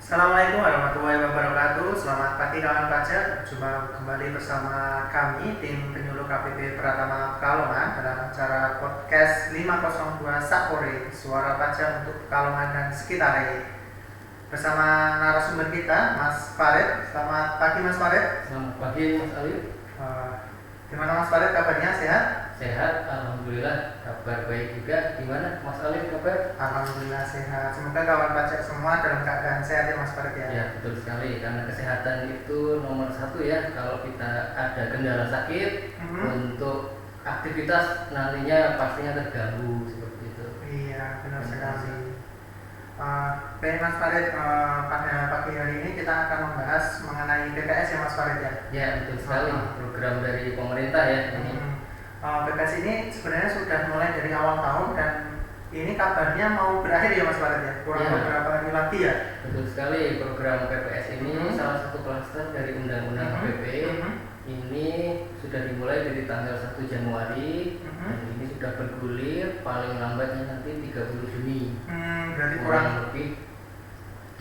Assalamualaikum warahmatullahi wabarakatuh. Selamat pagi kawan pajak. Jumpa kembali bersama kami tim penyuluh KPP Pratama Pekalongan dalam acara podcast 502 Sapore, suara pajak untuk Pekalongan dan sekitarnya. Bersama narasumber kita, Mas Farid. Selamat pagi Mas Farid. Selamat pagi Mas Alif. Gimana Mas Farid, kabarnya sehat? Sehat, alhamdulillah. Kabar baik juga. Gimana Mas Alif kabar? Alhamdulillah sehat. Semoga kawan pajak semua dalam keadaan sehat ya Mas Farid ya. Ya betul sekali, karena kesehatan itu nomor satu ya. Kalau kita ada kendala sakit, untuk aktivitas nantinya pastinya terganggu seperti itu. Iya, benar sekali. Baik Mas Farid, pada pagi hari ini kita akan membahas mengenai BPS ya Mas Farid ya. Ya betul sekali, program dari pemerintah ya ini. BPS ini sebenarnya sudah mulai dari awal tahun dan ini kabarnya mau berakhir ya Mas Farid ya, kurang beberapa hari lagi ya. Betul sekali, program BPS ini salah satu klaster dari Undang-Undang HPP. Ini sudah dimulai dari tanggal 1 Januari dan ini sudah bergulir paling lambatnya nanti 30 Juni. Berarti kurang lebih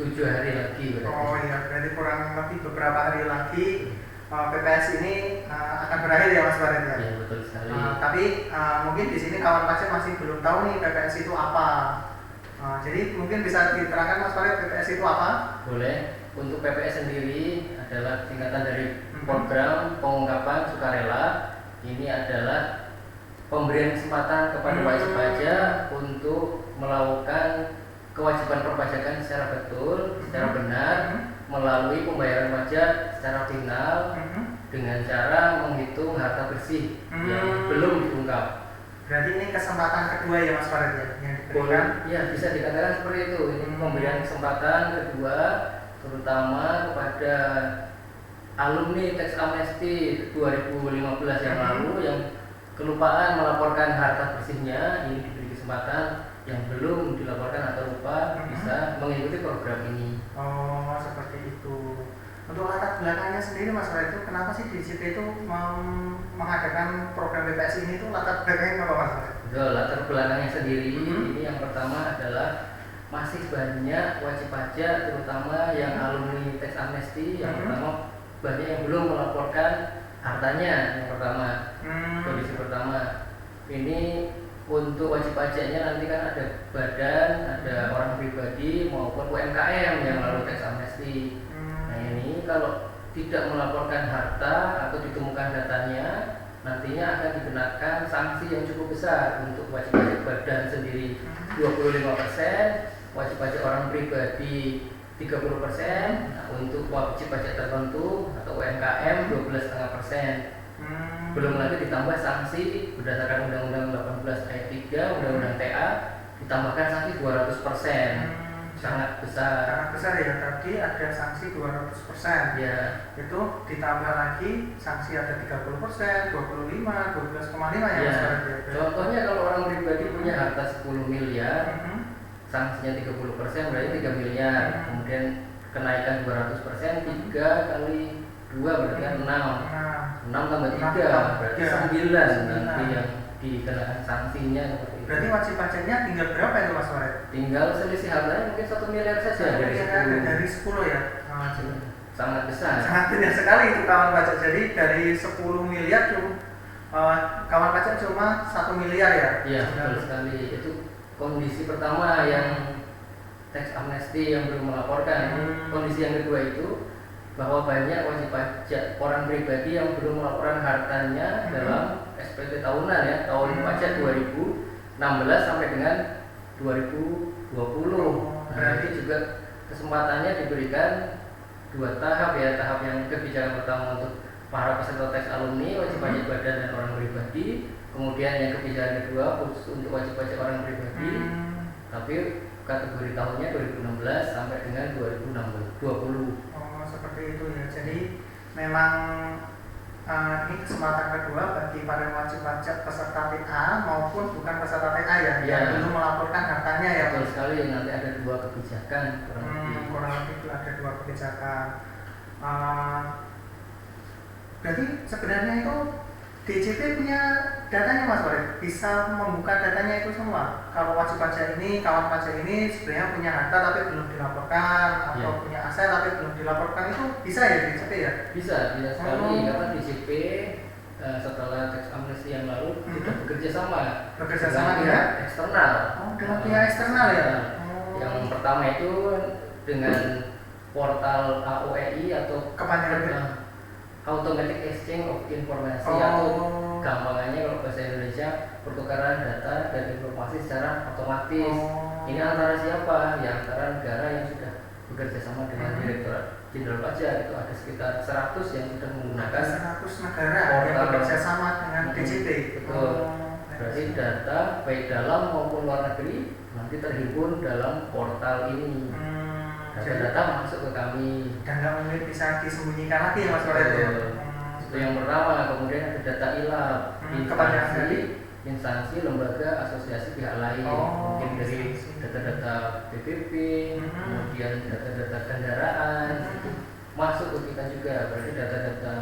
7 hari lagi berarti. Oh iya, berarti kurang lebih beberapa hari lagi BPS ini akan berakhir ya Mas Farid ya. Iya betul sekali. Tapi mungkin di sini kawan pajak masih belum tahu nih BPS itu apa. Jadi mungkin bisa diterangkan Mas Farid BPS itu apa? Boleh. Untuk PPS sendiri adalah singkatan dari Program Pengungkapan Sukarela. Ini adalah pemberian kesempatan kepada wajib pajak untuk melakukan kewajiban perpajakan secara betul, secara benar, melalui pembayaran pajak secara final dengan cara menghitung harta bersih yang belum diungkap. Berarti ini kesempatan kedua ya Mas Farid ya yang diberikan? Ya bisa dikatakan seperti itu. Ini pemberian kesempatan kedua, terutama kepada alumni Tax Amnesty 2015 yang lalu yang kelupaan melaporkan harta bersihnya. Ini diberi kesempatan yang belum dilaporkan atau lupa bisa mengikuti program ini. Oh seperti itu. Untuk latar belakangnya sendiri Mas Farid itu kenapa sih DJP itu mengadakan program BPS ini, itu latar belakangnya apa Mas Farid? Betul, latar belakangnya sendiri ini yang pertama adalah masih banyak wajib pajak terutama yang alumni Tax Amnesty yang pertama banyak yang belum melaporkan hartanya. Yang pertama, kondisi pertama ini untuk wajib pajaknya nanti kan ada badan, ada orang pribadi maupun UMKM yang lalu Tax Amnesty. Nah ini kalau tidak melaporkan harta atau ditemukan datanya, nantinya akan dikenakan sanksi yang cukup besar. Untuk wajib pajak badan sendiri 25%, wajib pajak orang pribadi 30%, nah, untuk wajib pajak tertentu atau UMKM 12,5%. Belum lagi ditambah sanksi berdasarkan Undang-Undang 18 ayat 3 Undang-Undang TA, ditambahkan sanksi 200%. Sangat besar. Sangat besar ya, tadi ada sanksi 200%. Ya. Itu ditambah lagi sanksi ada 30%, 25, 12,5 ya Mas Farid ya. Contohnya kalau orang pribadi punya harta 10 miliar, sanksinya 30% berarti 3 miliar. Kemudian kenaikan 200%, 3 kali 2 berarti kan 6. 6 tambah 3 berarti 9 nanti yang dikenakan sanksinya seperti itu. Berarti wajib pajaknya tinggal berapa itu Mas Farid? Tinggal selisih harganya mungkin 1 miliar saja dari 10 ya. Sangat besar. Sangat besar sekali itu kawan pajak. Jadi dari 10 miliar kawan pajak cuma 1 miliar ya. Iya betul sekali. Itu kondisi pertama yang Tax Amnesty yang belum melaporkan. Kondisi yang kedua itu bahwa banyak wajib pajak orang pribadi yang belum melaporkan hartanya dalam SPT tahunan ya, tahun pajak 2016 sampai dengan 2020. Nah, itu juga kesempatannya diberikan 2 tahap ya. Tahap yang kebijakan pertama untuk para peserta tax alumni, wajib pajak badan dan orang pribadi. Kemudian yang kebijakan kedua khusus untuk wajib pajak orang pribadi. Tapi kategori tahunnya 2016 sampai dengan 2020. Seperti itu ya. Jadi memang ini kesempatan kedua bagi para wajib pajak peserta TA maupun bukan peserta TA ya, yang belum melaporkan hartanya ya. Betul sekali, nanti ada 2 kebijakan kurang lebih itu ada 2 kebijakan. Berarti sebenarnya itu DJP punya datanya Mas Farid, bisa membuka datanya itu semua. Kalau wajib pajak ini, kawan pajak ini sebenarnya punya harta tapi belum dilaporkan, atau punya aset tapi belum dilaporkan, itu bisa ya DJP ya? Bisa sekali. Karena DJP setelah tax amnesty yang lalu sudah bekerja sama dengan eksternal. Dengan pihak eksternal ya. Yang pertama itu dengan portal AOEI atau kepanjangan Automatic Exchange of Information, atau gampangannya kalau bahasa Indonesia pertukaran data dan informasi secara otomatis. Ini antara siapa? Ya antara negara yang sudah bekerja sama dengan Direktorat Jenderal Pajak, itu ada sekitar 100 yang sudah menggunakan 100 negara yang bekerja sama dengan DJP. Betul. Berarti data baik dalam maupun luar negeri nanti terhimpun dalam portal ini. Data-data masuk ke kami dan nggak mungkin bisa disembunyikan lagi ya Mas Farid ya. Itu yang pertama. Kemudian ada data ILAP, instansi, lembaga, asosiasi pihak lain, mungkin dari data-data PPP, kemudian data-data kendaraan masuk ke kita juga. Berarti data-data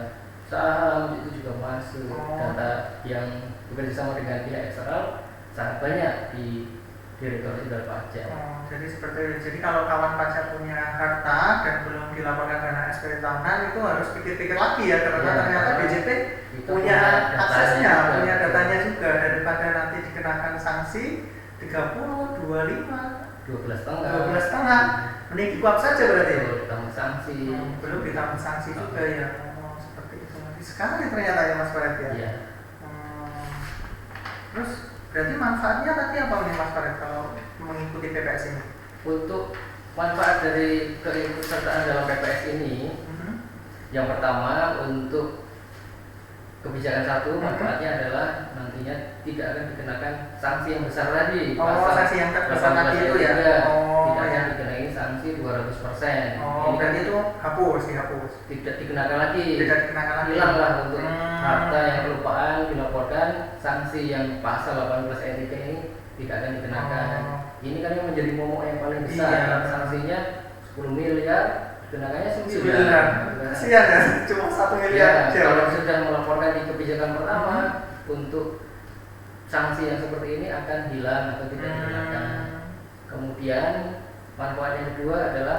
saham itu juga masuk. Data yang bekerja sama dengan pihak eksternal sangat banyak di Direktorat Jenderal Pajak. Jadi seperti itu. Jadi kalau kawan pajak punya harta dan belum dilaporkan dana SPT tahunan, itu harus pikir-pikir lagi ya, karena ternyata DJP punya aksesnya, punya datanya juga, daripada nanti dikenakan sanksi 30, 25, 12,5, mending dikuap saja berarti. Ditanggung sanksi. Belum ditanggung sanksi juga ya. Seperti itu. Sekali ternyata ya Mas Farid ya. Terus berarti manfaatnya tadi apa nih Mas Farid kalau mengikuti PPS ini? Untuk manfaat dari keikutsertaan dalam PPS ini, yang pertama untuk kebijakan satu, manfaatnya adalah nantinya tidak akan dikenakan sanksi yang besar lagi. Sanksi yang besar lagi itu ya? Tidak akan dikenai sanksi 200%. Ini berarti itu dihapus. Tidak dikenakan lagi. Hilanglah untuk harta yang kelupaan dilaporkan, sanksi yang pasal 18 ayat 3 ini tidak akan dikenakan. Ini kan yang menjadi momok yang paling besar. Sanksinya 10 miliar, dikenakannya 9. Kasihan ya, cuma 1 miliar. Kalau sudah melaporkan di kebijakan pertama, untuk sanksi yang seperti ini akan hilang atau tidak dikenakan. Kemudian manfaat yang kedua adalah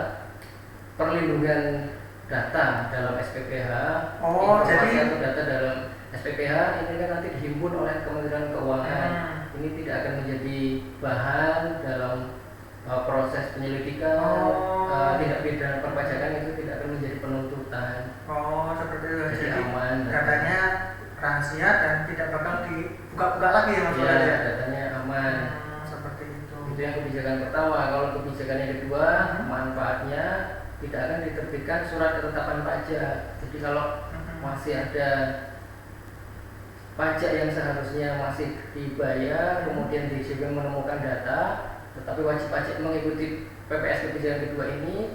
perlindungan data dalam SPPH. Informasi atau data dalam SPPH ini kan nanti dihimpun oleh Kementerian Keuangan. Ini tidak akan menjadi bahan dalam proses penyelidikan, tindak pidana perpajakan, itu tidak akan menjadi penuntutan. Seperti itu. Jadi aman. Datanya rahasia dan tidak bakal dibuka-buka lagi ya Mas Farid ya. Datanya aman. Seperti itu. Itu yang kebijakan pertama. Kalau kebijakan yang kedua, manfaatnya tidak akan diterbitkan surat ketetapan pajak. Jadi kalau masih ada pajak yang seharusnya masih dibayar, kemudian DJP menemukan data, tetapi wajib pajak mengikuti PPS kebijakan kedua ini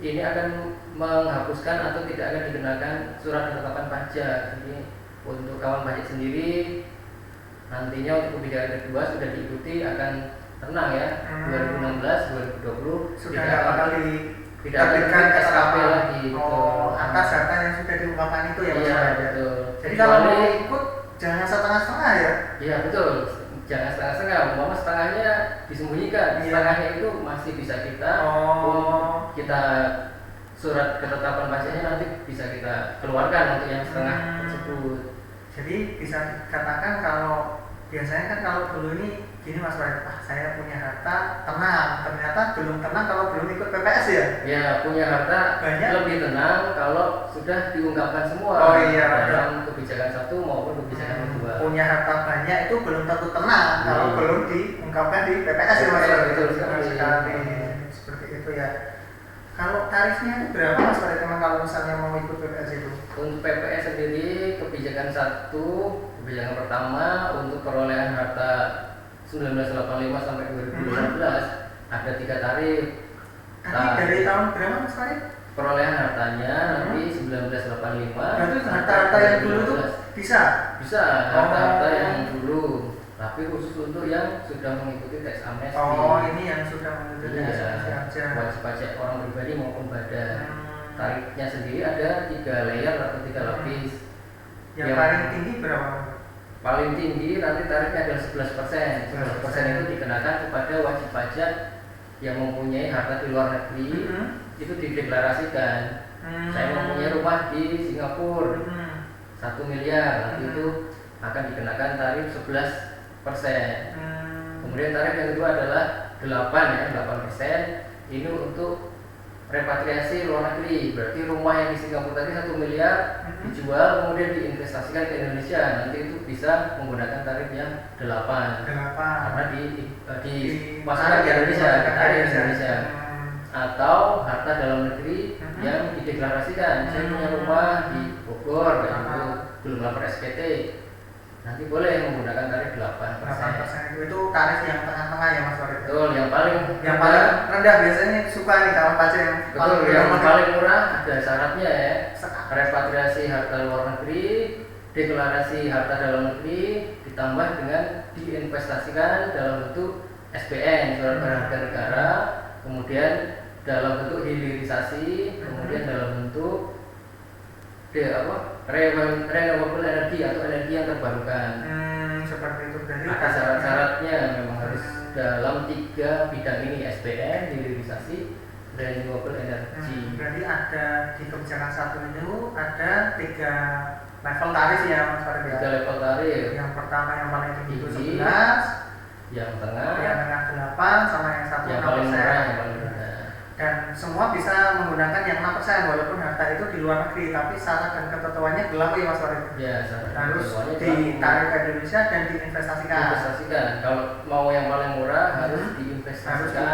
akan menghapuskan atau tidak akan dikenakan surat ketetapan pajak. Jadi untuk kawan pajak sendiri nantinya untuk kebijakan kedua sudah diikuti akan tenang ya. 2016, 2020 sudah tidak bakal diterbitkan SKP lagi. Atas data yang sudah diungkapkan itu ya Mas Iya, Farid. betul. Jadi kalau mau ikut jangan setengah-setengah ya. Iya betul. Jangan setengah-setengah, umpama setengahnya disembunyikan, setengahnya itu masih bisa kita surat ketetapan pajaknya nanti bisa kita keluarkan untuk yang setengah tersebut. Jadi bisa dikatakan kalau biasanya kan kalau dulu ini gini Mas Farid, saya punya harta tenang, ternyata belum tenang kalau belum ikut PPS ya? Ya, punya harta banyak, lebih tenang kalau sudah diungkapkan semua dalam kebijakan satu maupun kebijakan kedua. Punya harta banyak itu belum tentu tenang kalau belum diungkapkan di PPS ya Mas Farid. Betul sekali. Seperti itu ya. Kalau tarifnya itu berapa Mas Farid kalau misalnya mau ikut PPS itu? Untuk PPS sendiri kebijakan satu, kebijakan pertama untuk perolehan harta 1985 sampai 2015 ada 3 tarif. Dari tahun berapa Mas Farid? Perolehan hartanya nanti 1985. Berarti harta-harta yang dulu itu bisa harta-harta yang dulu, tapi khusus untuk yang sudah mengikuti tax amnesty. Ini yang sudah mengikuti tax amnesty aja. Wajib pajak orang pribadi maupun badan. Tarifnya sendiri ada 3 layer atau 3 lapis. Yang paling tinggi berapa? Paling tinggi nanti tarifnya adalah 11%. 11% itu dikenakan kepada wajib pajak yang mempunyai harta di luar negeri. Itu dideklarasikan. Saya mempunyai rumah di Singapura 1 miliar, nanti itu akan dikenakan tarif 11%. Kemudian tarif yang kedua adalah 8%. Ini untuk repatriasi luar negeri. Berarti rumah yang di Singapura tadi 1 miliar dijual kemudian diinvestasikan ke Indonesia, nanti itu bisa menggunakan tarif yang 8 karena dimasukkan ke Indonesia, tarif Indonesia. Atau harta dalam negeri yang dideklarasikan, saya punya rumah di Bogor, itu belum lapor SPT, nanti boleh menggunakan tarif 8%. Itu tarif yang tengah-tengah ya Mas Farid? Betul, yang paling rendah biasanya suka nih kawan pajak yang paling murah ada syaratnya ya, repatriasi harta luar negeri, deklarasi harta dalam negeri, ditambah dengan diinvestasikan dalam bentuk SBN, surat berharga negara, kemudian dalam bentuk hilirisasi, kemudian dalam bentuk renewable energy atau energi yang terbarukan. Seperti itu. Berarti ada syarat-syaratnya, memang harus dalam 3 bidang ini, SBN, hilirisasi, renewable energy. Berarti ada di kebijakan 1 itu ada 3 level tarif ya Mas Farid ya? 3 level tarif. Yang pertama yang paling tinggi itu 11, yang tengah 8, sama yang 1 yang paling murah, yang paling rendah. Dan semua bisa menggunakan yang 6% walaupun harta itu di luar negeri, tapi syarat dan ketentuannya berlaku ya Mas Farid? Ya, harus ditarik ke Indonesia dan diinvestasikan. Kalau mau yang paling murah harus diinvestasikan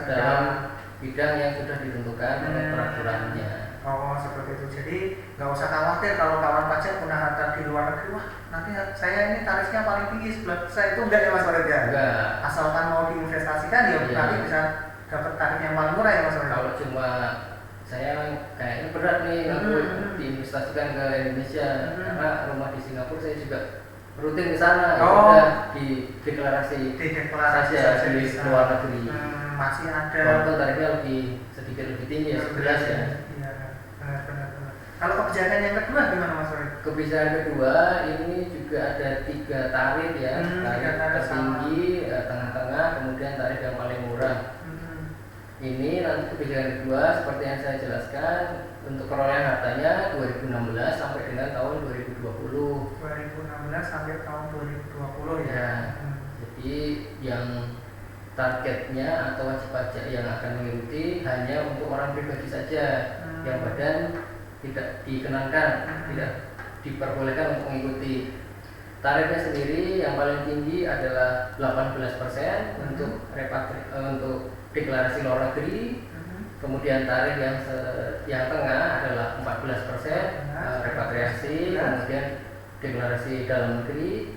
dalam bidang yang sudah ditentukan oleh peraturannya. Oh seperti itu. Jadi nggak usah khawatir kalau kawan pajak punya harta di luar negeri, wah nanti saya ini tarifnya paling tinggi 11%, itu enggak ya Mas Farid ya? Enggak. Asalkan mau diinvestasikan ya nanti bisa dapat tarif yang paling murah ya Mas Farid. Kalau cuma saya kayaknya berat nih diinvestasikan ke Indonesia karena rumah di Singapura saya juga rutin ke sana, di deklarasi saja di luar negeri. Masih ada. Walaupun tarifnya sedikit lebih tinggi ya, 11 ya. Iya, benar. Kalau kebijakan yang kedua gimana Mas Farid? Kebijakan kedua ini juga ada 3 tarif ya, tarif tertinggi, tengah-tengah, kemudian tarif yang paling murah. Ini nanti kebijakan kedua seperti yang saya jelaskan, untuk perolehan hartanya 2016 sampai dengan tahun 2020. 2016 sampai tahun 2020 ya. Jadi yang targetnya atau wajib pajak yang akan mengikuti hanya untuk orang pribadi saja, yang badan tidak dikenakan, tidak diperbolehkan untuk mengikuti. Tarifnya sendiri yang paling tinggi adalah 18% untuk deklarasi luar negeri. Kemudian tarif yang tengah adalah 14% repatriasi, kemudian deklarasi dalam negeri.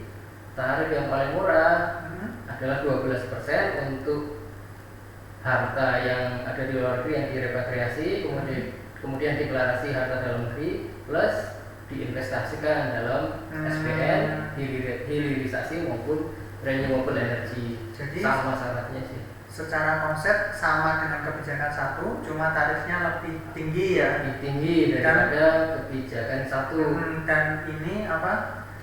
Tarif yang paling murah adalah 12% untuk harta yang ada di luar negeri yang direpatriasi, kemudian deklarasi harta dalam negeri plus diinvestasikan dalam SBN, hilirisasi maupun renewable energy. Jadi sama syaratnya sih. Secara konsep sama dengan kebijakan 1, cuma tarifnya lebih tinggi ya. Lebih tinggi daripada kebijakan 1. Dan ini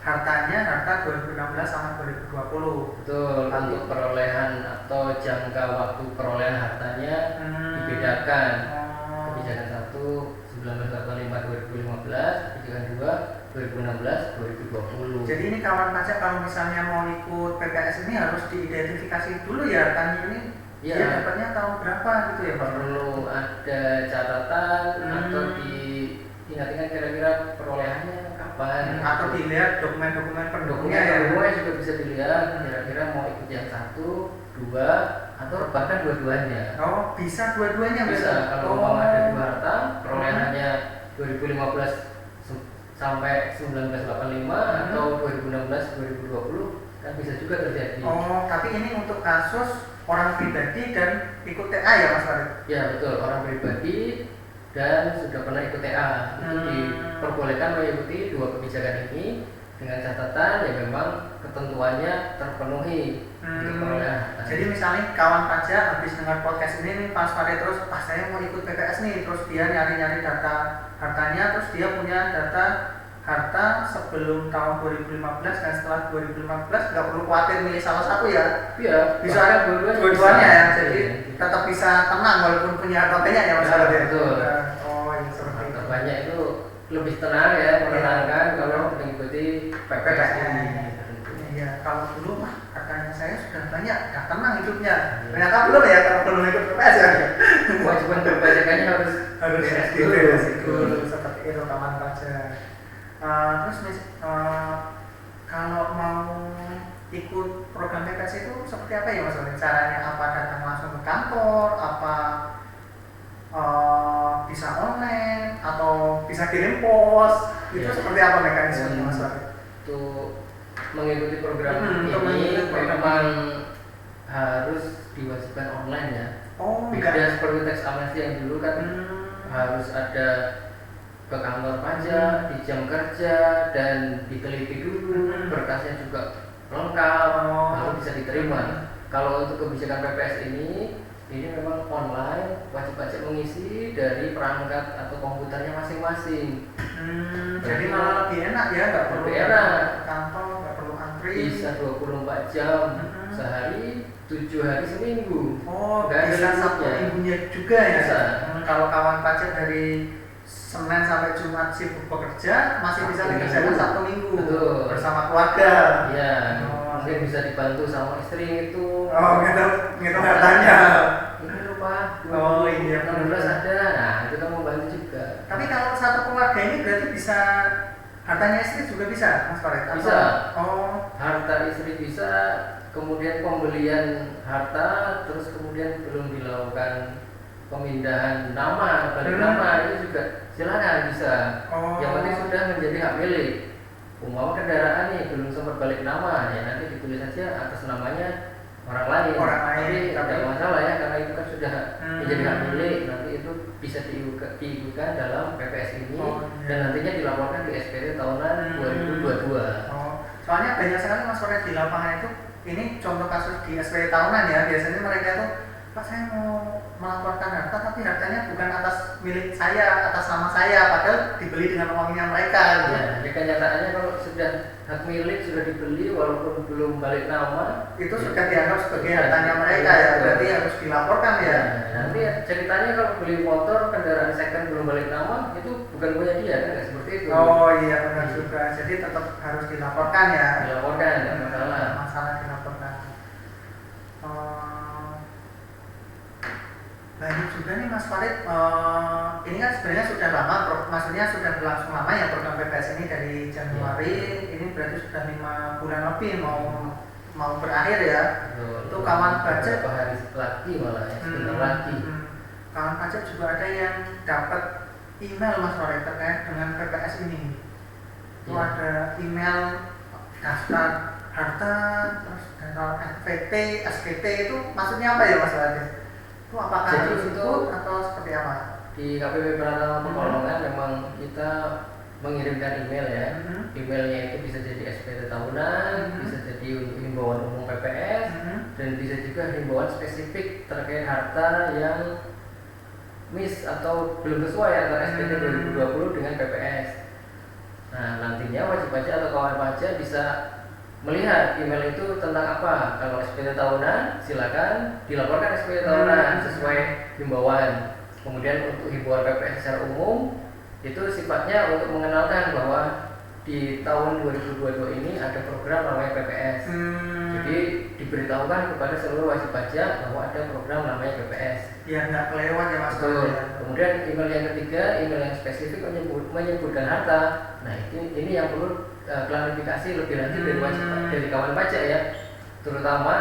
hartanya harta 2016 sama 2020. Betul. Untuk perolehan atau jangka waktu perolehan hartanya dibedakan. Kebijakan 1 1945 2015, kebijakan 2 2016 2020. Jadi ini kawan pajak kalau misalnya mau ikut PPS ini harus diidentifikasi dulu ya hartanya ini. Ya, dia dapatnya tahun berapa gitu ya Pak? Perlu ada catatan atau diingat-ingat kira-kira perolehannya kapan. Atau dilihat dokumen-dokumen pendukungnya ya. Dokumen juga bisa dilihat kira-kira mau ikut yang 1, 2 atau bahkan dua-duanya. Oh, bisa dua-duanya bisa. Kalau mau ada 2 harta, perolehannya 2015 sampai 1985 atau 2016 2020 kan bisa juga terjadi. Oh, tapi ini untuk kasus orang pribadi dan ikut TA ya Mas Farid? Ya betul, orang pribadi dan sudah pernah ikut TA itu diperbolehkan mengikuti 2 kebijakan ini dengan catatan ya memang ketentuannya terpenuhi untuk perolehan. Jadi misalnya kawan pajak habis dengar podcast ini nih Mas Farid terus saya mau ikut PPS nih, terus dia nyari-nyari data hartanya, terus dia punya data harta sebelum tahun 2015 dan setelah 2015 nggak perlu khawatir milih salah satu ya. Iya, Bisa ada dua-duanya ya. Jadi iya. tetap bisa tenang walaupun punya harta banyak ya Mas Nah, Aldi. betul. Oh, iya seperti itu. Banyak itu lebih tenang ya, menenangkan kalau mengikuti PPS ini. Iya, kalau dulu mah katanya saya sudah banyak, nggak tenang hidupnya. Ternyata belum ya kalau belum ikut PPS ya. Kewajiban perpajakannya harus diberesin dulu seperti itu kawan pajak. Terus kalau mau ikut program PPS itu seperti apa ya Mas Aldi? Caranya apa? Datang langsung ke kantor? Apa bisa online atau bisa kirim pos? Itu Ya. seperti apa mekanisme Mas Aldi? Untuk mengikuti program mengikuti ini program memang harus diwajibkan online ya. Oh, Beda enggak. seperti teks amnesti yang dulu kan harus ada ke kantor pajak di jam kerja dan diteliti dulu, berkasnya juga lengkap baru bisa diterima. Kalau untuk kebijakan PPS ini memang online, wajib pajak mengisi dari perangkat atau komputernya masing-masing. Jadi malah lebih enak ya, nggak perlu Lebih enak. ke kantor, nggak perlu antri. Bisa 24 jam sehari, 7 hari seminggu. Oh, Nggak ada bisa satu limitnya. minggunya juga ya. Bisa. Kalau kawan pajak dari Senin sampai Jumat sibuk bekerja, masih bisa Sabtu dikerjakan Minggu. Sabtu Minggu Betul. bersama keluarga. Ya, Oh, mungkin bisa dibantu sama istri itu. Oh, ngitung hartanya. Ini lupa. Oh, iya, 16 ada. Nah, itu kan membantu juga. Tapi kalau satu keluarga ini berarti bisa hartanya istri juga bisa, Mas Farid? Atau- Bisa. Oh, Harta istri bisa, kemudian pembelian harta, terus kemudian belum dilakukan pemindahan nama, balik nama itu juga silakan bisa. Oh. Yang penting sudah menjadi hak milik. Umpama kendaraan nih belum sempat balik nama, ya nanti ditulis saja atas namanya orang lain. Orang lain, Tapi tidak masalah ya, karena itu kan sudah menjadi hak Hmm. milik. Nanti itu bisa diikutkan dalam PPS ini Oh, iya. dan nantinya dilaporkan di SPT tahunan 2022. Oh, soalnya banyak sekali Mas Farid di lapangan itu, ini contoh kasus di SPT tahunan ya, biasanya mereka tuh, Pak saya mau melaporkan harta tapi hartanya bukan atas milik saya, atas nama saya, padahal dibeli dengan uangnya mereka gitu. Ya, jadi kenyataannya kalau sudah hak milik sudah dibeli walaupun belum balik nama Itu sudah dianggap sebagai hartanya mereka ya, berarti harus dilaporkan ya. Nah, nanti ceritanya kalau beli motor kendaraan second belum balik nama itu bukan punya dia kan nggak seperti itu. Oh iya benar juga, jadi tetap harus dilaporkan ya. Dilaporkan nggak masalah. Masalah dilaporkan. Nah ini juga nih Mas Farid, ini kan sebenarnya sudah lama, maksudnya sudah berlangsung lama ya program PPS ini dari Januari, ini berarti sudah 5 bulan lebih mau berakhir ya. Itu kawan pajak beberapa hari lagi malah ya, sebentar lagi. Kawan pajak juga ada yang dapat email Mas Farid terkait dengan PPS ini. Itu Ya. ada email daftar harta, terus daftar SPT, SPT itu maksudnya apa ya Mas Farid? Itu apakah Jadi harus itu ikut atau seperti apa? Di KPP Pratama Pekalongan memang kita mengirimkan email ya. Emailnya itu bisa jadi SPT tahunan, bisa jadi himbauan umum PPS, dan bisa juga himbauan spesifik terkait harta yang miss atau belum sesuai antara SPT 2020 dengan PPS. Nah, nantinya wajib pajak atau kawan pajak bisa melihat email itu tentang apa. Kalau SPT tahunan, silakan dilaporkan SPT tahunan sesuai himbauan. Kemudian untuk himbauan PPS secara umum itu sifatnya untuk mengenalkan bahwa di tahun 2022 ini ada program namanya PPS. Jadi diberitahukan kepada seluruh wajib pajak bahwa ada program namanya PPS. Biar nggak kelewat ya Mas. Betul. Kemudian email yang ketiga, email yang spesifik menyebutkan harta. Nah ini yang perlu klarifikasi lebih lanjut dari kawan pajak ya. Terutama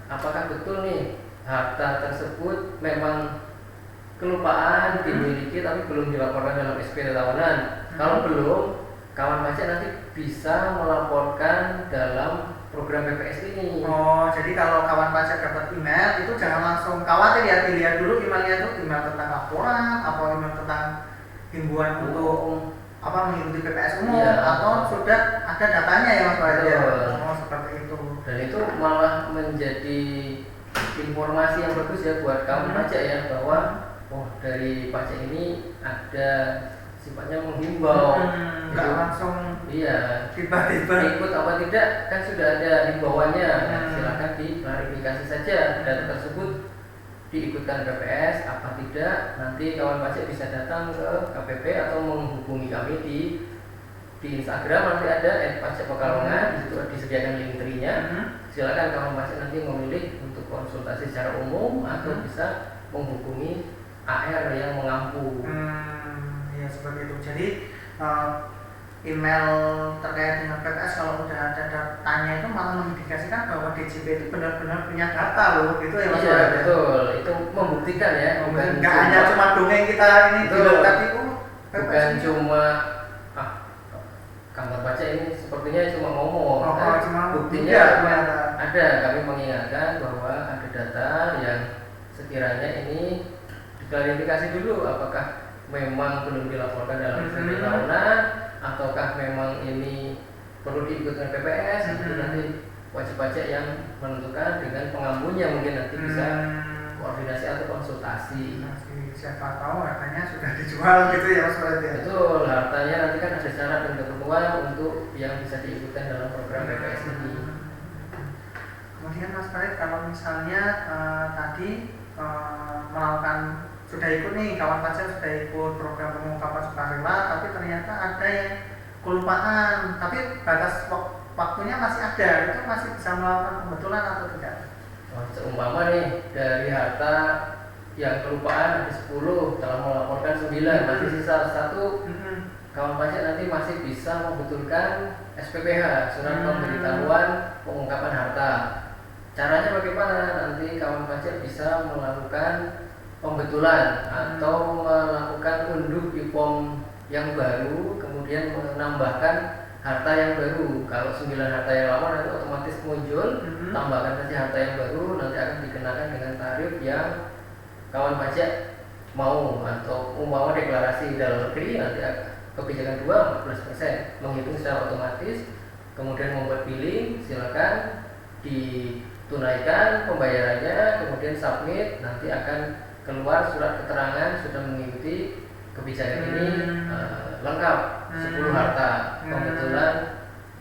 apakah betul nih harta tersebut memang kelupaan dimiliki tapi belum dilaporkan dalam SPT tahunan. Kalau belum, kawan pajak nanti bisa melaporkan dalam program PPS ini. Oh, jadi kalau kawan pajak dapat email itu jangan langsung khawatir ya, dilihat dulu emailnya itu email tentang laporan atau email tentang himbauan untuk apa mengikuti PPS umum atau sudah ada datanya ya Mas Farid ya. Oh, seperti itu. Dan itu malah menjadi informasi yang bagus ya buat kawan pajak ya, bahwa oh dari pajak ini ada sifatnya menghimbau. Nggak langsung Iya, tiba-tiba. ikut apa tidak kan sudah ada himbauannya. Nah, silakan diklarifikasi saja data tersebut diikutkan BPS apa tidak. Nanti kawan pajak bisa datang ke KPP atau menghubungi kami di Instagram, nanti ada @pajak_pekalongan, di situ disediakan link tree-nya. Silakan kawan pajak nanti memilih untuk konsultasi secara umum atau bisa menghubungi AR yang mengampu. Ya seperti itu. Jadi email terkait dengan PPS kalau udah ada datanya itu malah mengindikasikan bahwa DJP itu benar-benar punya data loh, gitu ya Mas. Iya betul, itu membuktikan ya. Nggak hanya cuma dongeng kita ini betul. tapi bukan cuma kantor pajak ini sepertinya cuma ngomong. Cuma buktinya ada. Kami mengingatkan bahwa ada data yang sekiranya ini diklarifikasi dulu apakah memang belum dilaporkan dalam SPP tahunan ataukah memang ini perlu diikutkan PPS. Itu nanti wajib pajak yang menentukan dengan pengampunya, mungkin nanti bisa koordinasi atau konsultasi. Siapa tahu hartanya sudah dijual gitu ya Mas Farid ya. Betul, hartanya nanti kan ada syarat dan ketentuan untuk yang bisa diikutkan dalam program PPS ini. Kemudian Mas Farid, kalau misalnya tadi melakukan sudah ikut nih, kawan pajak sudah ikut program pengungkapan sukarela, tapi ternyata ada yang kelupaan, tapi batas waktunya masih ada, itu masih bisa melakukan pembetulan atau tidak? Seumpama nih dari harta yang kelupaan ada 10, telah melaporkan 9, masih sisa 1, kawan pajak nanti masih bisa membetulkan SPPH, surat pemberitahuan pengungkapan harta. Caranya bagaimana? Nanti kawan pajak bisa melakukan pembetulan atau melakukan unduh IPOM yang baru, kemudian menambahkan harta yang baru. Kalau 9 harta yang lama nanti otomatis muncul, tambahkan saja harta yang baru, nanti akan dikenakan dengan tarif yang kawan pajak mau, atau umpama deklarasi dalam negeri nanti kebijakan 2 14%, menghitung secara otomatis, kemudian membuat billing, silakan ditunaikan pembayarannya, kemudian submit, nanti akan keluar surat keterangan sudah mengikuti kebijakan ini lengkap 10 harta pembetulan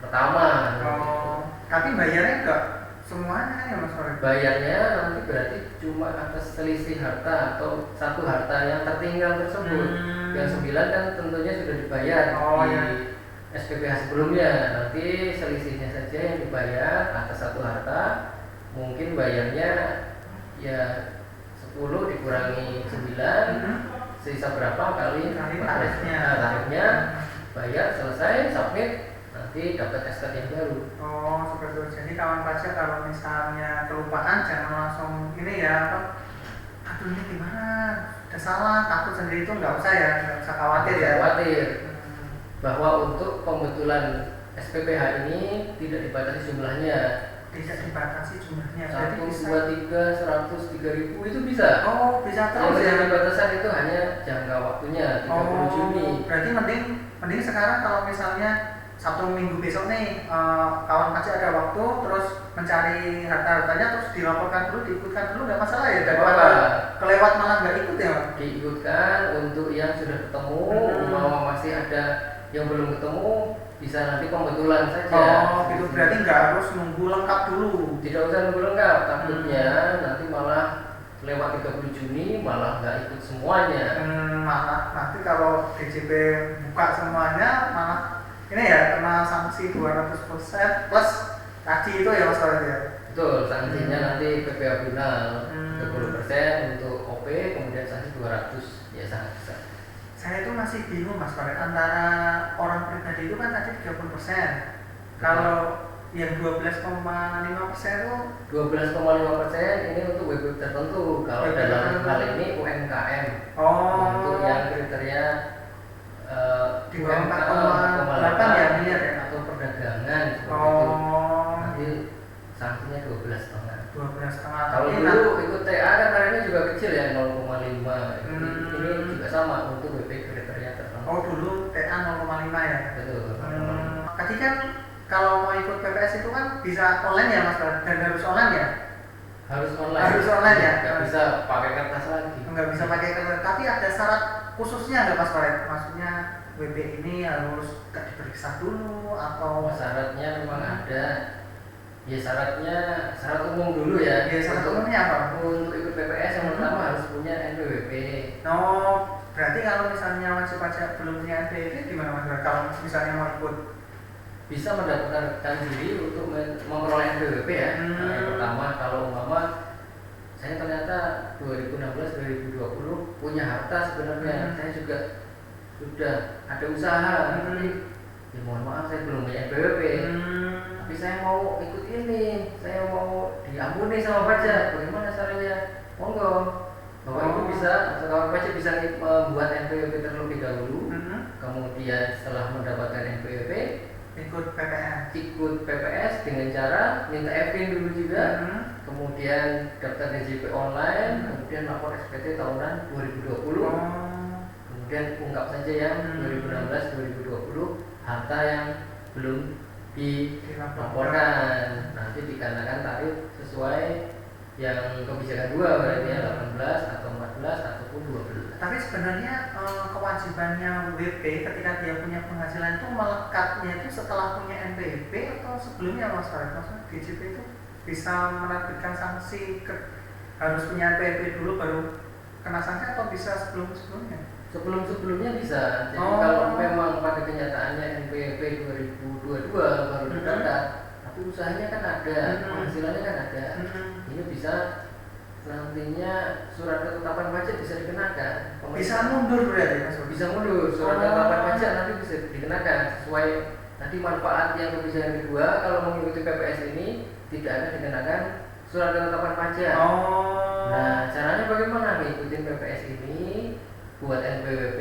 pertama. Tapi bayarnya enggak semuanya ya Mas Farid? Bayarnya nanti berarti cuma atas selisih harta atau satu harta yang tertinggal tersebut. Yang 9 kan tentunya sudah dibayar di SPPH sebelumnya. Nanti selisihnya saja yang dibayar atas satu harta. Mungkin bayarnya ya 10 dikurangi 9, sisa berapa kali tarifnya, bayar, selesai, submit, nanti dapat SK yang baru. Seperti itu. Jadi kawan pajak kalau misalnya kelupaan jangan langsung ini ya aduh ini gimana, udah salah, takut sendiri itu nggak usah ya, nggak usah khawatir ya. Bahwa untuk pembetulan SPPH ini tidak dibatasi jumlahnya. Tidak dibatasi jumlahnya. 1, 2, 3, 100, 3.000 itu bisa. Bisa terus ya. ya. Batasan itu hanya jangka waktunya 30 Juni. Berarti mending sekarang kalau misalnya Sabtu Minggu besok nih kawan pajak ada waktu terus mencari harta-hartanya terus dilaporkan dulu, diikutkan dulu, nggak masalah ya. Daripada kelewat malah nggak ikut ya. Diikutkan untuk yang sudah ketemu, mau masih ada yang belum ketemu, bisa nanti pembetulan saja. Gitu. Berarti nggak harus nunggu lengkap dulu. Tidak usah nunggu lengkap, takutnya nanti malah lewat 30 Juni malah nggak ikut semuanya. Malah nanti kalau DJP buka semuanya malah ini ya kena sanksi 200% plus tadi itu ya Mas Farid ya. Betul, sanksinya nanti PPh final 30% untuk OP, kemudian sanksi 200, ya sangat besar. Saya itu masih bingung Mas Farid, antara orang pribadi itu kan tadi 30%. Kalau yang 12,5% itu 12,5% ini untuk web tertentu. Kalau dalam hal ini UMKM. Untuk yang kriteria di bawah 4,8 ya miliar ya, atau perdagangan seperti itu. Nanti sanksinya 12,5. Kalau dulu ikut TA kan tarifnya juga kecil ya, 0,5. Ini juga sama untuk WP kriteria tertentu. Dulu TA 0,5 ya. Betul. Tadi kan kalau mau ikut PPS itu kan bisa online ya Mas, dan harus online ya. harus online. Harus online ya? Nggak bisa pakai kertas lagi. Nggak bisa pakai kertas, tapi ada syarat khususnya nggak Mas Farid? Maksudnya WB ini harus diperiksa dulu atau Syaratnya memang ada. Ya syarat umum dulu ya. ya syarat umumnya apa? Untuk ikut PPS yang pertama harus punya NPWP. Oh, berarti kalau misalnya wajib pajak belum punya NPWP gimana Mas Farid? Kalau misalnya mau ikut Bisa mendaftarkan diri untuk memperoleh NPWP ya. Nah, yang pertama kalau umpama saya ternyata 2016-2020 punya harta sebenarnya, saya juga sudah ada usaha, tapi ya mohon maaf saya belum punya NPWP. Tapi saya mau ikut ini, saya mau diampuni sama pajak. Bagaimana caranya? Monggo, Bapak Ibu bisa, kawan pajak bisa membuat NPWP terlebih dahulu. Kemudian setelah mendapatkan NPWP, ikut PPS dengan cara minta EVIN dulu juga, kemudian daftar DJP online, kemudian lapor SPT tahunan 2020. Kemudian ungkap saja yang 2016-2020 harta yang belum dilaporkan. Nanti dikarenakan tarif sesuai yang kebijakan 2 berarti ya 18 atau 14 ataupun 12. Tapi sebenarnya kewajibannya WP ketika dia punya penghasilan itu melekatnya itu setelah punya NPWP atau sebelumnya Mas Farid? Maksudnya DJP itu bisa menerbitkan sanksi harus punya NPWP dulu baru kena sanksi atau bisa sebelumnya? Sebelumnya bisa. Jadi kalau memang pada kenyataannya NPWP 2022 baru terdaftar, tapi usahanya kan ada, penghasilannya kan ada. Ini bisa nantinya surat ketetapan pajak bisa dikenakan. Bisa mundur berarti Mas? Bisa mundur. Surat ketetapan pajak nanti bisa dikenakan sesuai nanti manfaat yang kebijakan kedua. Kalau mengikuti PPS ini tidak akan dikenakan surat ketetapan pajak. Nah, caranya bagaimana ngikutin PPS ini? Buat NPWP,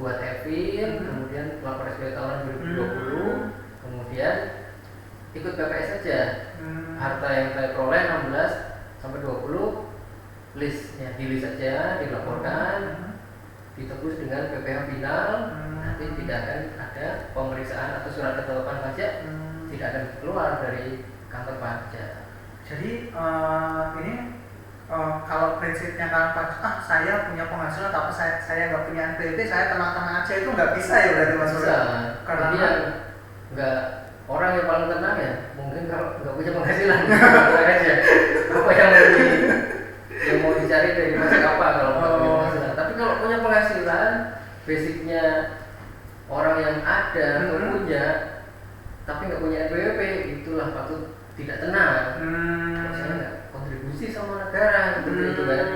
buat EVIN, kemudian lapor SPT tahunan 2020, kemudian ikut PPS saja. Harta yang saya peroleh 16 sampai 20 listnya di list saja, dilaporkan, ditebus dengan PPh final. Nanti tidak akan ada pemeriksaan atau surat ketetapan pajak, tidak akan keluar dari kantor pajak. Jadi ini kalau prinsipnya kan pajak, saya punya penghasilan tapi saya nggak punya NPWP, saya tenang-tenang aja, itu nggak bisa ya berarti Mas? Bisa. Karena yang nggak orang yang paling tenang ya mungkin kalau nggak punya penghasilan aja apa yang mau dicari dari pajak apa kalau nggak punya penghasilan. Tapi kalau punya penghasilan, basicnya orang yang ada atau punya tapi nggak punya NPWP, itulah patut tidak tenang. Saya nggak kontribusi sama negara seperti itu kan.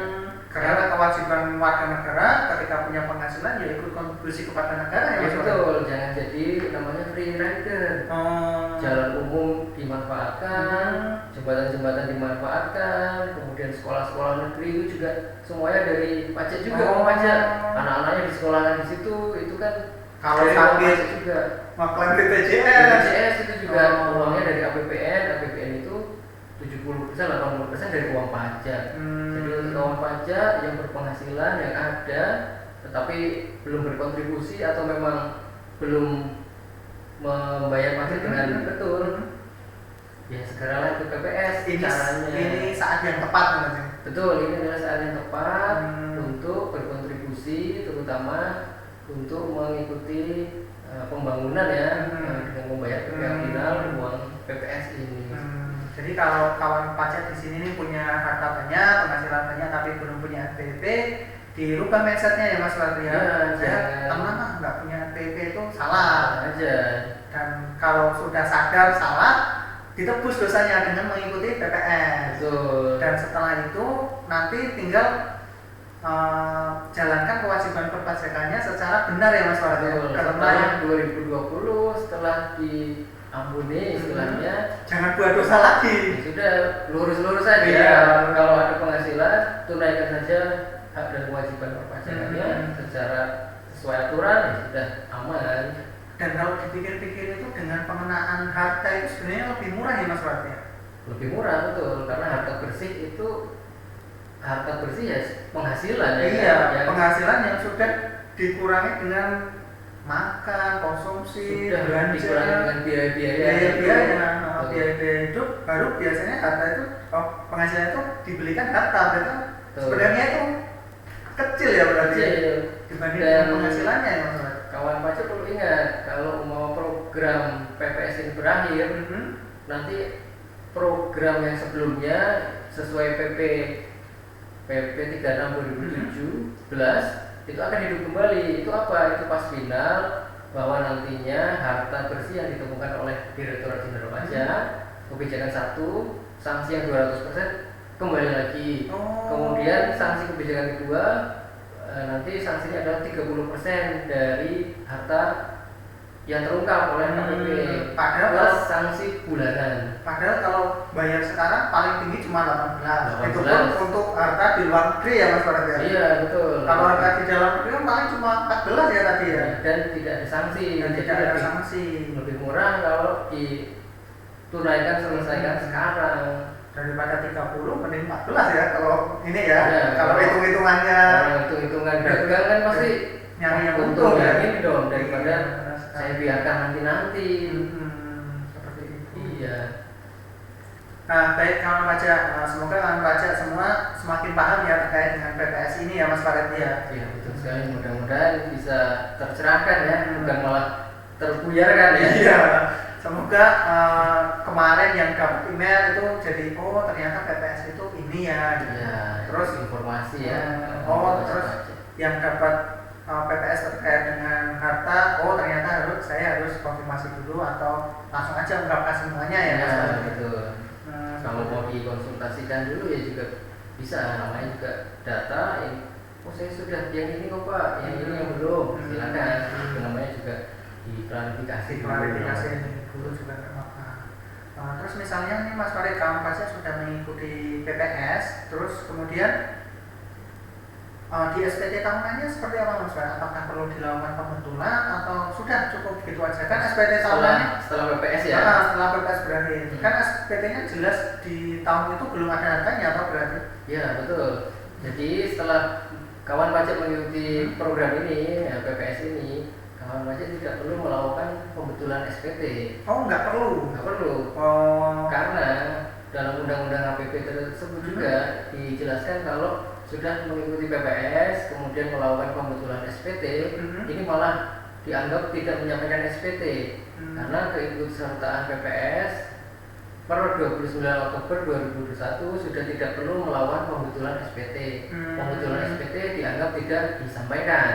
Karena kewajiban warga negara ketika punya penghasilan ya ikut kontribusi kepada negara ya Mas? Betul, jangan jadi namanya free rider. Jalan umum dimanfaatkan, jembatan-jembatan dimanfaatkan, kemudian sekolah-sekolah negeri itu juga semuanya dari pajak juga, uang pajak. Anak-anaknya disekolahkan di situ, itu kan kalau sakit juga maklaim BPJS itu juga uangnya dari APBN itu 70%, 80% dari uang pajak. Jadi untuk uang pajak yang berpenghasilan yang ada tetapi belum berkontribusi atau memang belum membayar pajak dengan betul, ya segeralah ke PPS. Caranya ini saat yang tepat namanya. Betul, ini adalah saat yang tepat untuk berkontribusi, terutama untuk mengikuti pembangunan ya, dengan membayar PPh final uang PPS ini. Jadi kalau kawan pajak di sini nih punya harta banyak, penghasilan banyak tapi belum punya NPWP, dirubah mindsetnya ya Mas Farid ya. Saya tenang lah, nggak punya NPWP itu salah aja. Dan kalau sudah sadar salah, ditebus dosanya dengan mengikuti PPS. Betul. Dan setelah itu nanti tinggal jalankan kewajiban perpajakannya secara benar ya Mas Farid. Setelah 2020, setelah diampuni istilahnya, jangan buat dosa lagi. Sudah lurus-lurus saja. Iya. Kalau ada penghasilan, tunaikan saja hak dan kewajiban perpajakannya secara sesuai aturan, ya sudah aman. Dan kalau dipikir-pikir itu dengan pengenaan harta itu sebenarnya lebih murah ya Mas Farid ya? Lebih murah betul, karena harta bersih ya penghasilan ya. Iya, penghasilan yang sudah dikurangi dengan makan, konsumsi, sudah belanja, dikurangi dengan biaya-biaya biaya hidup, baru biasanya harta itu penghasilan itu dibelikan harta, berarti sebenarnya itu kecil ya berarti kecil. dibanding Dan penghasilannya ya Mas. Kawan pajak perlu ingat kalau mau program PPS ini berakhir, nanti program yang sebelumnya sesuai PP 36 2017 itu akan hidup kembali. Itu apa? Itu pas final bahwa nantinya harta bersih yang ditemukan oleh Direktorat Jenderal Pajak kebijakan 1 sanksi yang 200% kembali lagi. Kemudian sanksi kebijakan kedua nanti sanksinya adalah 30% dari harta yang terungkap oleh KPP. Padahal plus sanksi bulanan. Padahal kalau bayar sekarang paling tinggi cuma 18. Itu pun 18. untuk harta di luar negeri ya Mas Farad ya. Iya betul. Kalau harta di dalam negeri kan paling cuma 14 ya tadi ya. Dan tidak ada sanksi. Dan Jadi tidak ada lebih- sanksi. lebih murah kalau ditunaikan selesaikan sekarang. Daripada 30 mending 14 ya kalau ini ya. Ya, kalau kalau- hitung-hitungannya Kalau hitung-hitungan dagang kan pasti nyari yang untung untung ya ya. ini dong daripada Iya, saya biarkan nanti. seperti itu. Iya. Nah, baik kawan pajak, semoga kawan pajak semua semakin paham ya terkait dengan PPS ini ya Mas Farid ya. Iya betul sekali. Mudah-mudahan bisa tercerahkan ya, bukan malah terbuyarkan ya. Iya. Semoga kemarin yang dapat email itu jadi ternyata PPS itu ini ya. Gitu. Iya. Terus informasi ya. terus yang dapat PPS terkait dengan harta, ternyata saya harus konfirmasi dulu atau langsung aja ungkapkan semuanya ya. Iya Mas Farid. betul. Kalau mau dikonsultasikan dulu ya juga bisa, namanya juga data ini. Saya sudah yang ini kok Pak, yang ini yang belum. Silakan. Itu namanya juga diklarifikasi dulu juga nggak apa-apa. Terus misalnya nih Mas Farid, kamu pasti sudah mengikuti PPS, terus kemudian di SPT tahunannya seperti apa Mas Farid? Apakah perlu dilakukan pembetulan atau sudah cukup gitu aja? Kan SPT tahunannya setelah PPS ya. Setelah PPS berakhir, kan SPT-nya jelas di tahun itu belum ada harganya atau berarti? Iya betul. Jadi setelah kawan pajak mengikuti program ini, ya, PPS ini, kawan pajak tidak perlu melakukan pembetulan SPT. Nggak perlu. Nggak perlu. Karena dalam undang-undang HPP tersebut juga dijelaskan kalau sudah mengikuti PPS kemudian melakukan pembetulan SPT, ini malah dianggap tidak menyampaikan SPT karena keikutsertaan PPS per 29 Oktober 2021 sudah tidak perlu melakukan pembetulan SPT. Pembetulan SPT dianggap tidak disampaikan.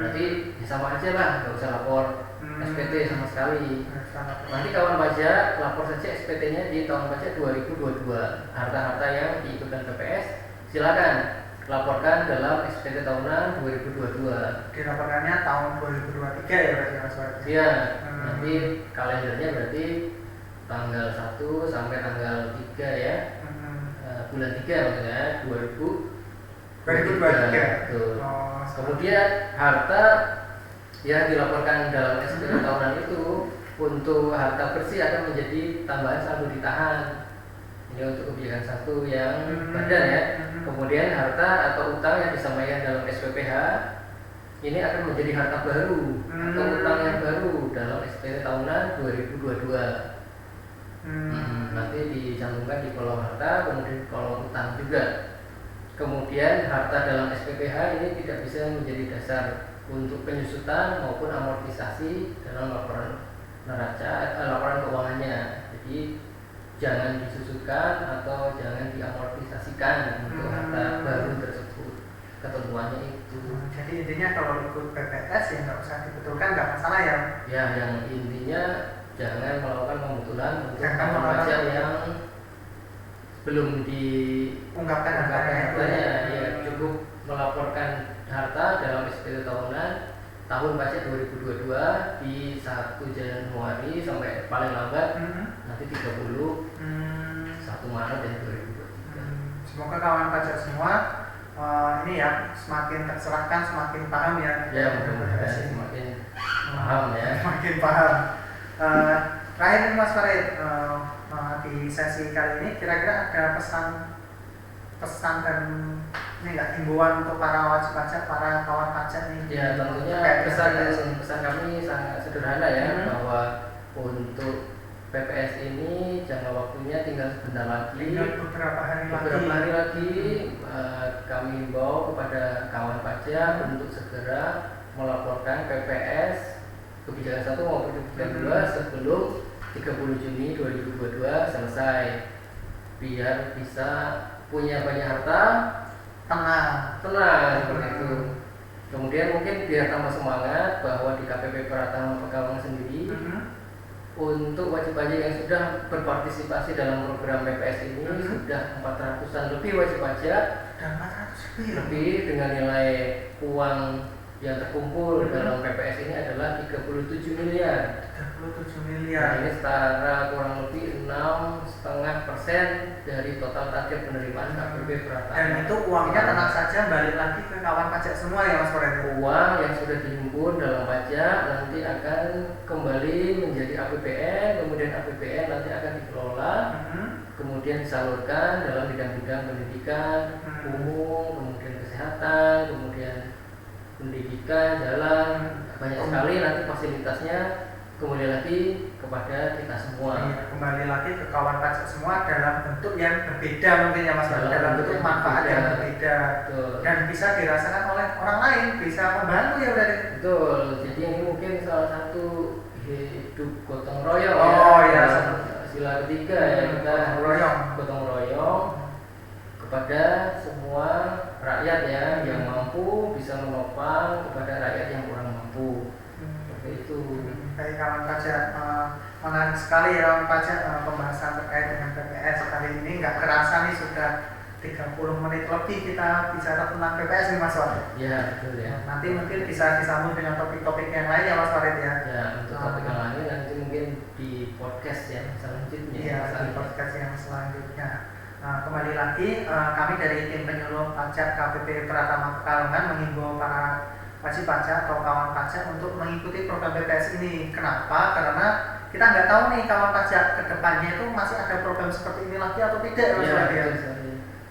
Berarti ya sama aja lah, nggak usah lapor SPT sama sekali. Nanti kawan pajak lapor saja SPT-nya di tahun pajak 2022. Harta-harta yang diikutkan PPS silakan laporkan dalam SPT tahunan 2022. Dilaporkannya tahun 2023 ya berarti Mas Farid? Iya. Nanti kalendernya berarti tanggal 1 sampai tanggal 3 ya. Bulan 3 maksudnya 2023. Betul. Kemudian harta yang dilaporkan dalam SPT tahunan itu untuk harta bersih akan menjadi tambahan saldo ditahan. Ini untuk kebijakan 1 yang badan ya. Kemudian harta atau utang yang disampaikan dalam SPPH ini akan menjadi harta baru atau utang yang baru dalam SPT tahunan 2022. Nanti dicantumkan di kolom harta, kemudian kolom utang juga. Kemudian harta dalam SPPH ini tidak bisa menjadi dasar untuk penyusutan maupun amortisasi dalam laporan neraca laporan keuangannya. Jadi jangan disusutkan atau jangan diamortisasikan untuk harta baru tersebut. Ketentuannya itu. Jadi intinya kalau ikut PPS ya nggak usah dibetulkan, nggak masalah ya. Ya, yang intinya jangan melakukan pembetulan untuk Jangan pajak yang belum diungkapkan hartanya. Ya, cukup melaporkan harta dalam SPT tahunan tahun pajak 2022 di 1 Januari sampai paling lambat nanti 31 Maret ya 2023. Semoga kawan pajak semua ini ya semakin tercerahkan, semakin paham ya. Ya mudah-mudahan semakin paham ya. Semakin paham. Terakhir nih Mas Farid, di sesi kali ini kira-kira ada pesan dan ini nggak himbauan untuk para wajib pajak, para kawan pajak nih? Ya tentunya pesan kami sangat sederhana ya, bahwa untuk PPS ini jangka waktunya tinggal sebentar lagi, beberapa hari lagi. Kami himbau kepada kawan pajak untuk segera melaporkan PPS kebijakan 1 maupun kebijakan 2 sebelum 30 Juni 2022 selesai, biar bisa punya banyak harta, tenang seperti itu. Kemudian mungkin biar tambah semangat, bahwa di KPP Pratama Pekalongan sendiri untuk wajib pajak yang sudah berpartisipasi dalam program PPS ini sudah 400-an lebih wajib pajak, dan 400 lebih dengan nilai uang yang terkumpul dalam PPS ini adalah 37 miliar. 37 miliar. Nah, ini setara kurang lebih 6,5% dari total target penerimaan KPP Pratama. Dan itu uangnya tenang saja balik lagi ke kawan pajak semua ya Mas Koret? Uang yang sudah dihimpun dalam pajak nanti akan kembali menjadi APBN, kemudian APBN nanti akan dikelola, kemudian disalurkan dalam bidang-bidang pendidikan umum, kemudian kesehatan, kemudian pendidikan, jalan, banyak sekali nanti fasilitasnya kembali lagi kepada kita semua. Iya, kembali lagi ke kawan pajak semua dalam bentuk yang berbeda mungkin ya Mas, dalam bentuk manfaat yang berbeda. Betul. Dan bisa dirasakan oleh orang lain, bisa membantu ya berarti. Betul. Jadi ini mungkin salah satu hidup gotong royong ya. Sila ketiga ya, kita gotong royong kepada semua rakyat ya, yang mampu bisa menopang kepada rakyat yang kurang mampu. Seperti itu. Baik kawan pajak, menarik sekali ya kawan pajak, pembahasan terkait dengan PPS kali ini. Nggak kerasa nih sudah 30 menit lebih kita bicara tentang PPS nih Mas Warid. Ya betul ya. Nanti mungkin bisa disambung dengan topik-topik yang lain ya Mas Warid ya. Ya, untuk topik yang lain nanti mungkin di podcast yang selanjutnya. Iya, di podcast yang selanjutnya. Kembali lagi, kami dari tim penyuluh pajak KPP Pratama Pekalongan menghimbau para wajib pajak atau kawan pajak untuk mengikuti program PPS ini. Kenapa? Karena kita nggak tahu nih kawan pajak kedepannya itu masih ada program seperti ini lagi atau tidak ya Mas Warid ya.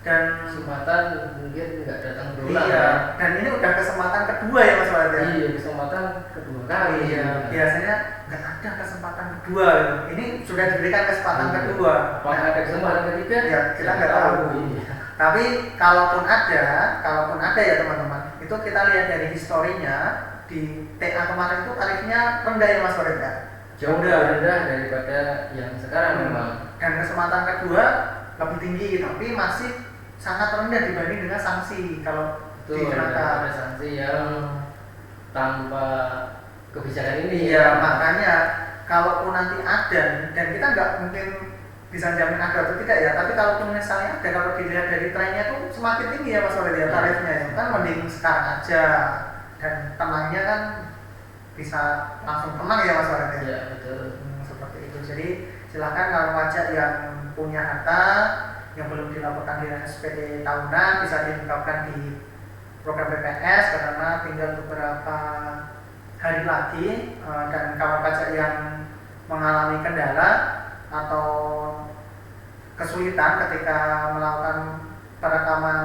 Dan kesempatan mungkin nggak datang berulang. Iya, dan ini udah kesempatan kedua ya Mas Warid ya. Iya, kesempatan kedua kali. Iya, biasanya nggak ada kesempatan kedua. Ini sudah diberikan kesempatan kedua. Apakah ada kesempatan ketiga? Ya, kita nggak tahu. Iya. Tapi kalaupun ada ya teman-teman, itu kita lihat dari historinya di TA kemarin itu tarifnya rendah ya Mas Warid ya. Jauh rendah daripada yang sekarang memang. Dan kesempatan kedua lebih tinggi, tapi masih sangat rendah dibanding dengan sanksi kalau dikenakan. Ada sanksi yang tanpa kebijakan ini. Iya, makanya kalaupun nanti ada, dan kita nggak mungkin bisa jamin ada atau tidak ya, tapi kalaupun misalnya ada, kalau dilihat dari trennya tuh semakin tinggi ya Mas Warid ya tarifnya ya. Kan mending sekarang aja, dan tenangnya kan bisa langsung tenang ya Mas Warid ya. Iya betul. Seperti itu. Jadi silakan kalau pajak yang punya harta yang belum dilaporkan di SPT tahunan bisa diungkapkan di program PPS, karena tinggal beberapa hari lagi, dan kawan pajak yang mengalami kendala atau kesulitan ketika melakukan perekaman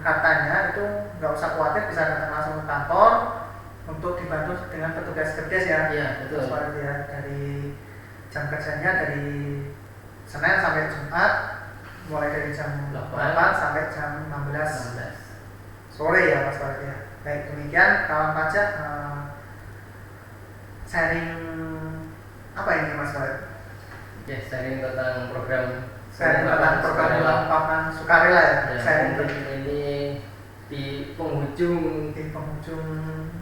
hartanya itu nggak usah khawatir, bisa datang langsung ke kantor untuk dibantu dengan petugas kerjas ya. Iya betul. Ya, dari jam kerjanya dari Senin sampai Jumat, mulai dari jam 8 sampai jam 16 sore ya Mas Warid ya. Baik, demikian kawan pajak, sharing apa ini Mas Warid? Ya, sharing tentang program ungkapan sukarela ya. Sharing ini di penghujung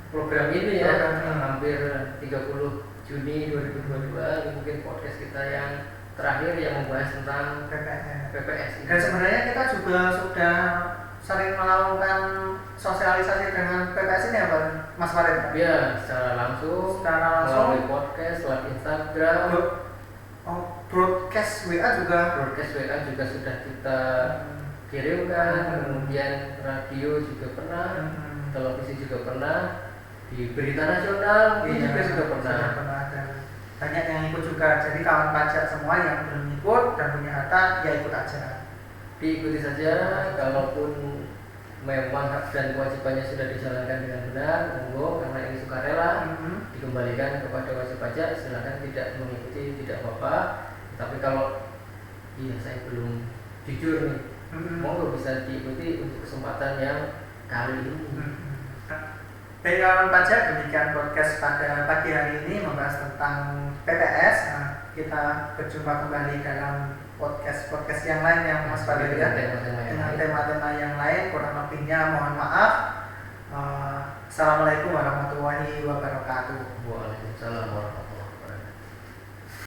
program ini ya, hampir 30 Juni 2022 ini mungkin podcast kita yang terakhir yang membahas tentang PPS ini. Dan sebenarnya kita juga sudah sering melakukan sosialisasi dengan PPS ini ya Mas Warid? Ya, secara langsung melalui podcast, lewat Instagram, broadcast WA juga sudah kita kirimkan, kemudian radio juga pernah, televisi juga pernah, di berita nasional juga sudah pernah. Dan banyak yang ikut juga. Jadi kawan pajak semua yang belum ikut dan punya harta ya ikut aja. Diikuti saja, kalaupun memang hak dan kewajibannya sudah dijalankan dengan benar, monggo, karena ini sukarela dikembalikan kepada wajib pajak, silakan tidak mengikuti tidak apa-apa. Tapi kalau iya saya belum jujur nih, monggo bisa diikuti untuk kesempatan yang kali ini. Baik kawan pajak, demikian podcast pada pagi hari ini membahas tentang PPS. Nah, kita berjumpa kembali dalam podcast yang lain yang Mas Fadil ya, dengan tema-tema yang lain. Kurang lebihnya mohon maaf. Assalamualaikum warahmatullahi wabarakatuh. Waalaikumsalam warahmatullahi wabarakatuh.